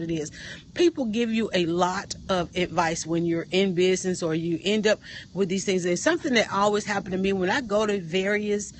it is. People give you a lot of advice when you're in business or you end up with these things. It's something that always happened to me when I go to various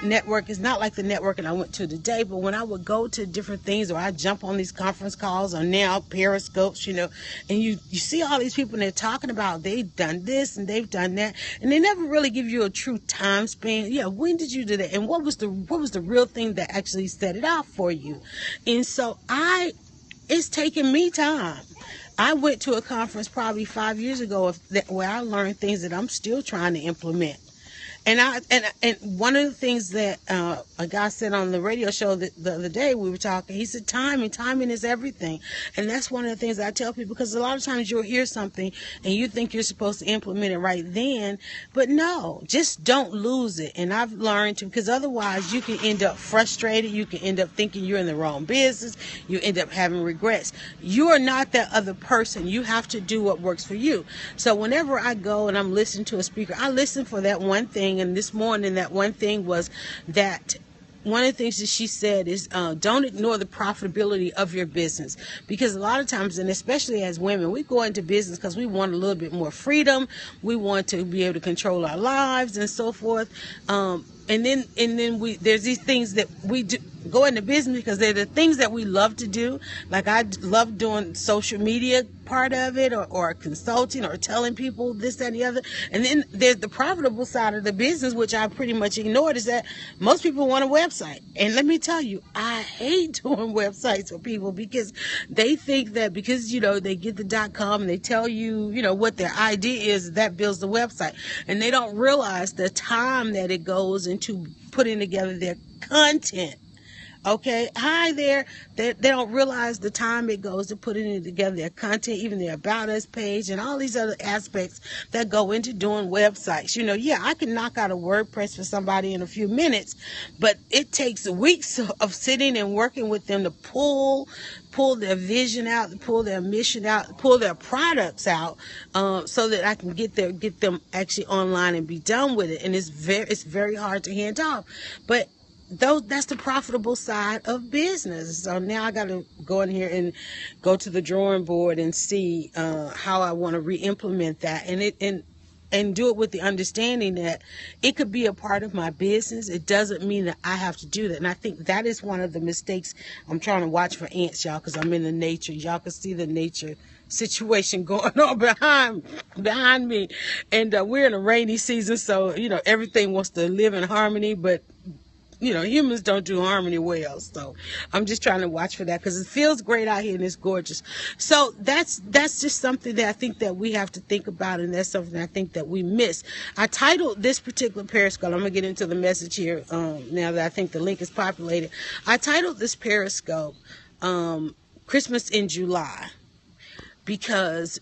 network. It's not like the networking I went to today, but when I would go to different things, or I jump on these conference calls or now periscopes, and you see all these people and they're talking about they've done this and they've done that, and they never really give you a true time span. Yeah, when did you do that, and what was the real thing that actually set it off for you? And so it's taken me time. I went to a conference probably 5 years ago where I learned things that I'm still trying to implement. And one of the things that a guy said on the radio show the other day, we were talking, he said timing is everything. And that's one of the things I tell people, because a lot of times you'll hear something and you think you're supposed to implement it right then, but no, just don't lose it. And I've learned to, because otherwise you can end up frustrated, you can end up thinking you're in the wrong business, you end up having regrets. You are not that other person. You have to do what works for you. So whenever I go and I'm listening to a speaker, I listen for that one thing. And this morning, that one thing was that one of the things that she said is don't ignore the profitability of your business, because a lot of times, and especially as women, we go into business because we want a little bit more freedom. We want to be able to control our lives and so forth. And then there's these things that we do, go into business because they're the things that we love to do. Like I love doing social media part of it, or consulting, or telling people this, that, and the other. And then there's the profitable side of the business, which I pretty much ignored, is that most people want a website. And let me tell you, I hate doing websites for people, because they think that because, they get the .com and they tell you, what their idea is, that builds the website. And they don't realize the time that it goes into putting together their content. Okay, hi there. They don't realize the time it goes to putting it together, their content, even their About Us page, and all these other aspects that go into doing websites. Yeah, I can knock out a WordPress for somebody in a few minutes, but it takes weeks of sitting and working with them to pull their vision out, pull their mission out, pull their products out, so that I can get them actually online and be done with it. And it's very hard to hand off, but that's the profitable side of business. So now I got to go in here and go to the drawing board and see how I want to re-implement that, and do it with the understanding that it could be a part of my business. It doesn't mean that I have to do that. And I think that is one of the mistakes. I'm trying to watch for ants, y'all, because I'm in the nature. Y'all can see the nature situation going on behind me. And we're in a rainy season, so everything wants to live in harmony, but humans don't do harmony well. So I'm just trying to watch for that, because it feels great out here and it's gorgeous. So that's just something that I think that we have to think about, and that's something I think that we miss. I titled this particular Periscope, I'm going to get into the message here now that I think the link is populated. I titled this Periscope Christmas in July, because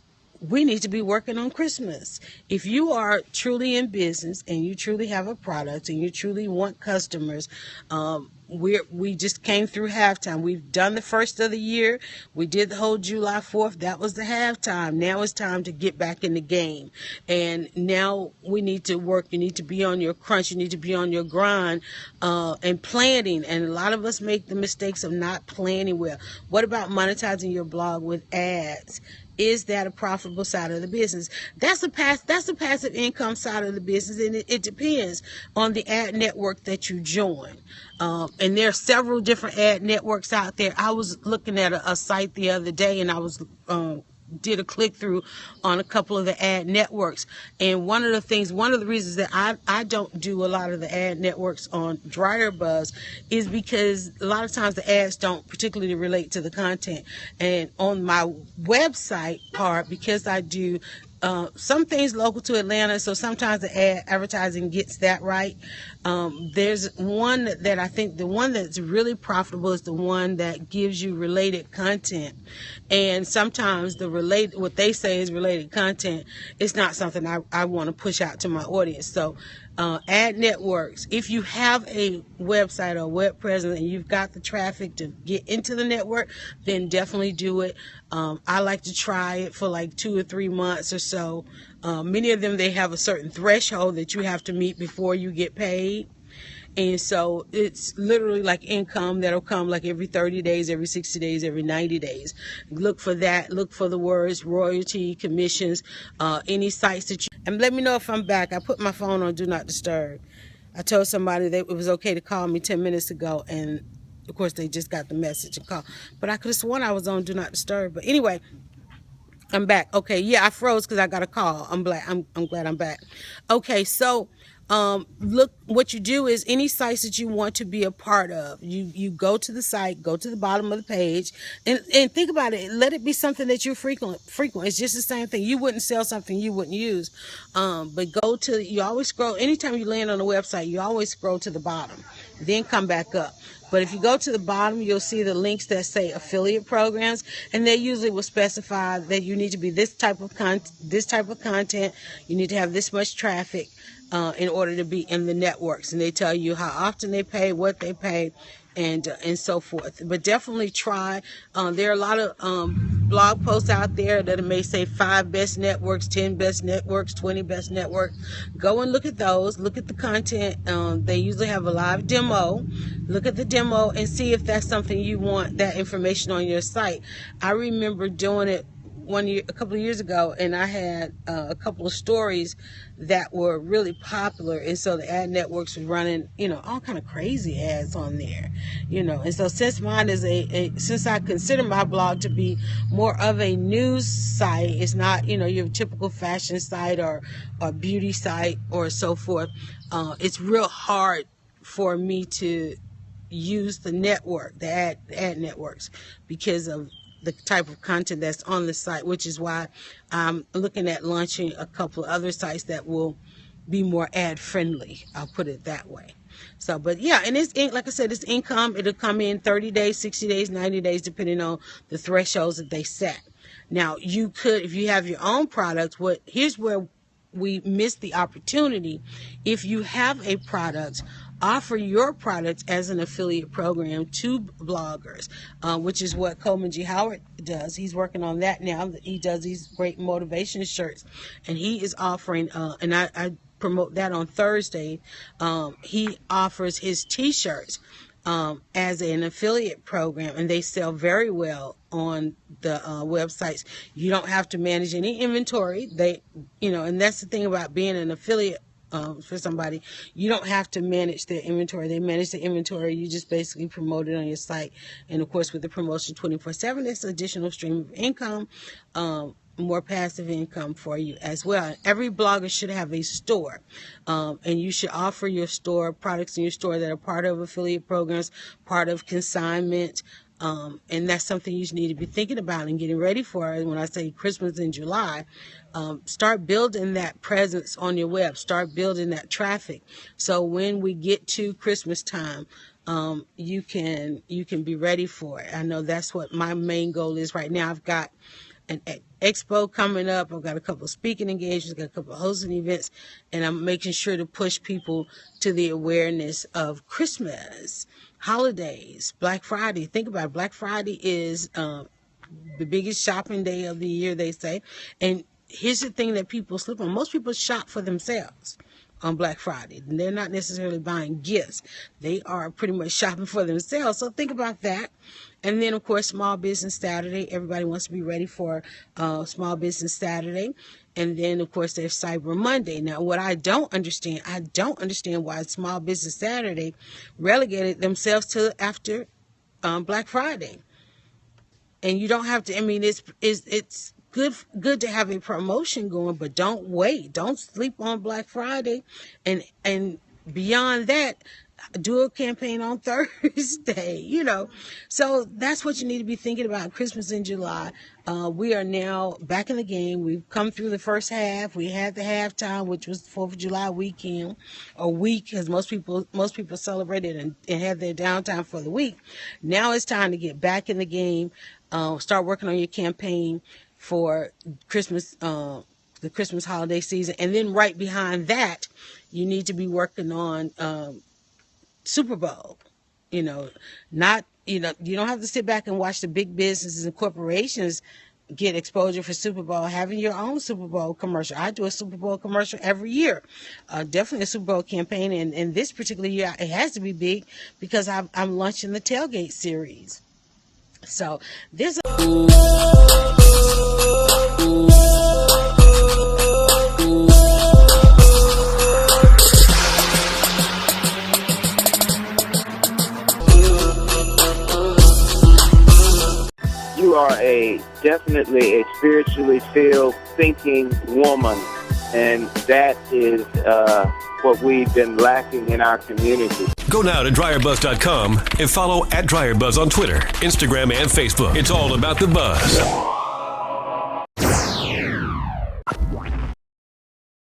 we need to be working on Christmas. If you are truly in business and you truly have a product and you truly want customers, we just came through halftime. We've done the first of the year. We did the whole July 4th. That was the halftime. Now it's time to get back in the game. And now we need to work. You need to be on your crunch. You need to be on your grind and planning. And a lot of us make the mistakes of not planning well. What about monetizing your blog with ads? Is that a profitable side of the business? That's the passive income side of the business, and it depends on the ad network that you join. And there are several different ad networks out there. I was looking at a site the other day, and I was did a click through on a couple of the ad networks. And one of the reasons that I don't do a lot of the ad networks on Dryer Buzz is because a lot of times the ads don't particularly relate to the content. And on my website part, because I do some things local to Atlanta, so sometimes the advertising gets that right. There's one that I think the one that's really profitable is the one that gives you related content. And sometimes what they say is related content, it's not something I want to push out to my audience. So ad networks, if you have a website or web presence and you've got the traffic to get into the network, then definitely do it. I like to try it for like 2 or 3 months or so. Many of them, they have a certain threshold that you have to meet before you get paid. And so it's literally like income that'll come like every 30 days, every 60 days, every 90 days. Look for that. Look for the words royalty, commissions, any sites that you, and let me know if I'm back. I put my phone on do not disturb. I told somebody that it was okay to call me 10 minutes ago, and of course they just got the message and call. But I could have sworn I was on do not disturb. But anyway, I'm back. Okay, yeah, I froze because I got a call. I'm glad I'm back. Okay, so look, what you do is any sites that you want to be a part of, you go to the site, go to the bottom of the page, and think about it. Let it be something that you're frequent. It's just the same thing. You wouldn't sell something you wouldn't use, but go to. You always scroll. Anytime you land on a website, you always scroll to the bottom, then come back up. But if you go to the bottom, you'll see the links that say affiliate programs, and they usually will specify that you need to be this type of content. You need to have this much traffic in order to be in the networks, and they tell you how often they pay, what they pay, and so forth. But definitely try. There are a lot of blog posts out there that may say 5 best networks, 10 best networks, 20 best networks. Go and look at those. Look at the content. They usually have a live demo. Look at the demo and see if that's something you want that information on your site. I remember doing it a couple of years ago, and I had a couple of stories that were really popular, and so the ad networks were running, all kind of crazy ads on there, and so since mine is since I consider my blog to be more of a news site, it's not, your typical fashion site or beauty site or so forth, it's real hard for me to use the ad networks because of the type of content that's on the site, which is why I'm looking at launching a couple of other sites that will be more ad friendly. I'll put it that way. So, but yeah, and it's, like I said, it's income. It'll come in 30 days, 60 days, 90 days, depending on the thresholds that they set. Now, you could, if you have your own product, here's where we miss the opportunity. If you have a product, offer your product as an affiliate program to bloggers, which is what Coleman G. Howard does. He's working on that now. He does these great motivation shirts, and he is offering, and I promote that on Thursday. He offers his t-shirts as an affiliate program, and they sell very well on the websites. You don't have to manage any inventory. And that's the thing about being an affiliate for somebody. You don't have to manage their inventory. They manage the inventory. You just basically promote it on your site. And of course, with the promotion 24/7, it's an additional stream of income, more passive income for you as well. Every blogger should have a store, and you should offer your store products in your store that are part of affiliate programs, part of consignment. And that's something you need to be thinking about and getting ready for. When I say Christmas in July, start building that presence on your web. Start building that traffic. So when we get to Christmas time, you can be ready for it. I know that's what my main goal is right now. I've got an expo coming up. I've got a couple of speaking engagements, got a couple of hosting events, and I'm making sure to push people to the awareness of Christmas, holidays, Black Friday. Think about it. Black Friday is the biggest shopping day of the year, they say. And here's the thing that people slip on. Most people shop for themselves on Black Friday. And they're not necessarily buying gifts. They are pretty much shopping for themselves. So think about that. And then, of course, Small Business Saturday. Everybody wants to be ready for Small Business Saturday. And then, of course, there's Cyber Monday. Now, what I don't understand why Small Business Saturday relegated themselves to after Black Friday. And you don't have to, it's good to have a promotion going, but don't wait. Don't sleep on Black Friday. And beyond that, do a campaign on Thursday, So that's what you need to be thinking about. Christmas in July. We are now back in the game. We've come through the first half. We had the halftime, which was the 4th of July weekend, or week, as most people celebrated and had their downtime for the week. Now it's time to get back in the game. Start working on your campaign for Christmas, the Christmas holiday season. And then right behind that, you need to be working on Super Bowl. You don't have to sit back and watch the big businesses and corporations get exposure for Super Bowl, having your own Super Bowl commercial. I do a Super Bowl commercial every year, definitely a Super Bowl campaign. And this particular year, it has to be big because I'm launching the Tailgate series. So there's You are definitely a spiritually filled, thinking woman, and that is what we've been lacking in our community. Go now to dryerbuzz.com and follow @DryerBuzz on Twitter, Instagram, and Facebook. It's all about the buzz.